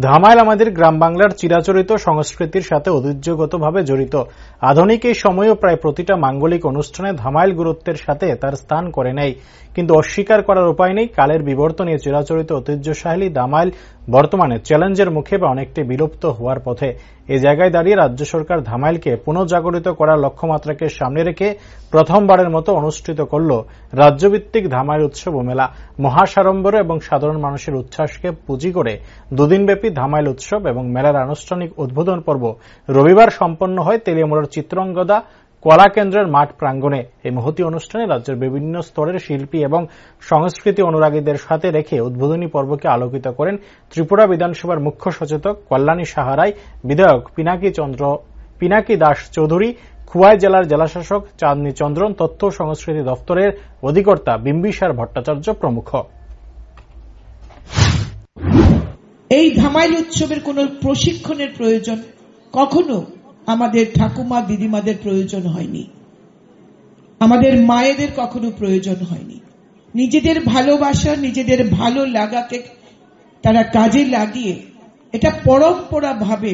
ধামাইল আমাদের গ্রাম বাংলার চিরাচরিত সংস্কৃতির সাথে ঐতিহ্যগতভাবে জড়িত। আধুনিক এই সময়েও প্রায় প্রতিটা মাঙ্গলিক অনুষ্ঠানে ধামাইল গুরুত্বের সাথে তার স্থান করে নেয়। কিন্তু অস্বীকার করার উপায় নেই, কালের বিবর্তনে চিরাচরিত ঐতিহ্যশালী ধামাইল বর্তমানে চ্যালেঞ্জের মুখে বা অনেকটি বিলুপ্ত হওয়ার পথে। এই জায়গায় দাঁড়িয়ে রাজ্য সরকার ধামাইলকে পুনঃজাগরিত করার লক্ষ্যমাত্রাকে সামনে রেখে প্রথমবারের মতো অনুষ্ঠিত করল রাজ্যভিত্তিক ধামাইল উৎসব ও মেলা। মহাসাড়ম্বরে এবং সাধারণ মানুষের উচ্ছ্বাসকে পুঁজি করে দুদিনব্যাপী ধামাইল উৎসব এবং মেলার আনুষ্ঠানিক উদ্বোধন পর্ব রবিবার সম্পন্ন হয় তেলিয়ামুড়ার চিত্রঙ্গদা কলা কেন্দ্রের মাঠ প্রাঙ্গণে। এই মহতী অনুষ্ঠানে রাজ্যের বিভিন্ন স্তরের শিল্পী এবং সংস্কৃতি অনুরাগীদের সাথে রেখে উদ্বোধনী পর্বকে আলোকিত করেন ত্রিপুরা বিধানসভার মুখ্য সচেতক কল্যাণী সাহারাই, বিধায়ক পিনাকি দাস চৌধুরী, খুয়াই জেলার জেলাশাসক চাঁদনী চন্দ্রন, তথ্য ও সংস্কৃতি দপ্তরের অধিকর্তা বিম্বিসার ভট্টাচার্য প্রমুখ। এই ধামাইল উৎসবের কোন প্রশিক্ষণের প্রয়োজন কখনো আমাদের ঠাকুমা দিদিমাদের প্রয়োজন হয়নি, আমাদের মায়েদের কখনো প্রয়োজন হয়নি। নিজেদের ভালোবাসা, নিজেদের ভালো লাগাকে তারা কাজে লাগিয়ে এটা পরম্পরা ভাবে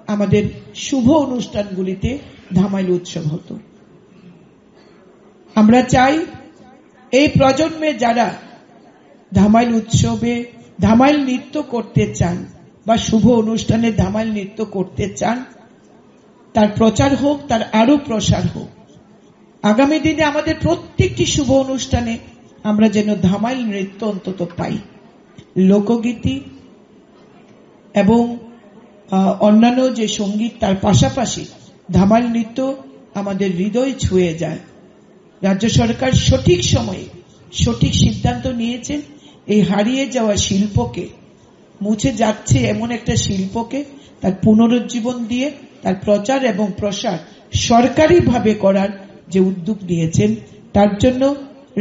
আমাদের শুভ অনুষ্ঠানগুলিতে ধামাইল উৎসব হতো। আমরা চাই এই প্রজন্মে যারা ধামাইল উৎসবে ধামাইল নৃত্য করতে চান বা শুভ অনুষ্ঠানে ধামাইল নৃত্য করতে চান, তার প্রচার হোক, তার আরো প্রসার হোক। আগামী দিনে আমাদের প্রত্যেকটি শুভ অনুষ্ঠানে আমরা যেন ধামাইল নৃত্য অন্তত পাই। লোকগীতি এবং অন্যান্য যে সঙ্গীত, তার পাশাপাশি ধামাইল নৃত্য আমাদের হৃদয় ছুঁয়ে যায়। রাজ্য সরকার সঠিক সময়ে সঠিক সিদ্ধান্ত নিয়েছেন। এই হারিয়ে যাওয়া শিল্পকে, মুছে যাচ্ছে এমন একটা শিল্পকে তার পুনরুজ্জীবন দিয়ে তার প্রচার এবং প্রসার সরকারিভাবে করার যে উদ্যোগ নিয়েছেন, তার জন্য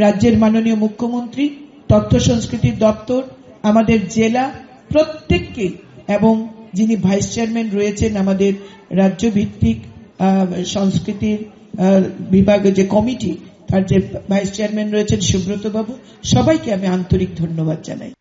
রাজ্যের মাননীয় মুখ্যমন্ত্রী, তথ্য সংস্কৃতি দপ্তর, আমাদের জেলা প্রত্যেককে এবং যিনি ভাইস চেয়ারম্যান রয়েছেন আমাদের রাজ্য ভিত্তিক সংস্কৃতির বিভাগের যে কমিটি, তার যে ভাইস চেয়ারম্যান রয়েছেন সুব্রত বাবু, সবাইকে আমি আন্তরিক ধন্যবাদ জানাই।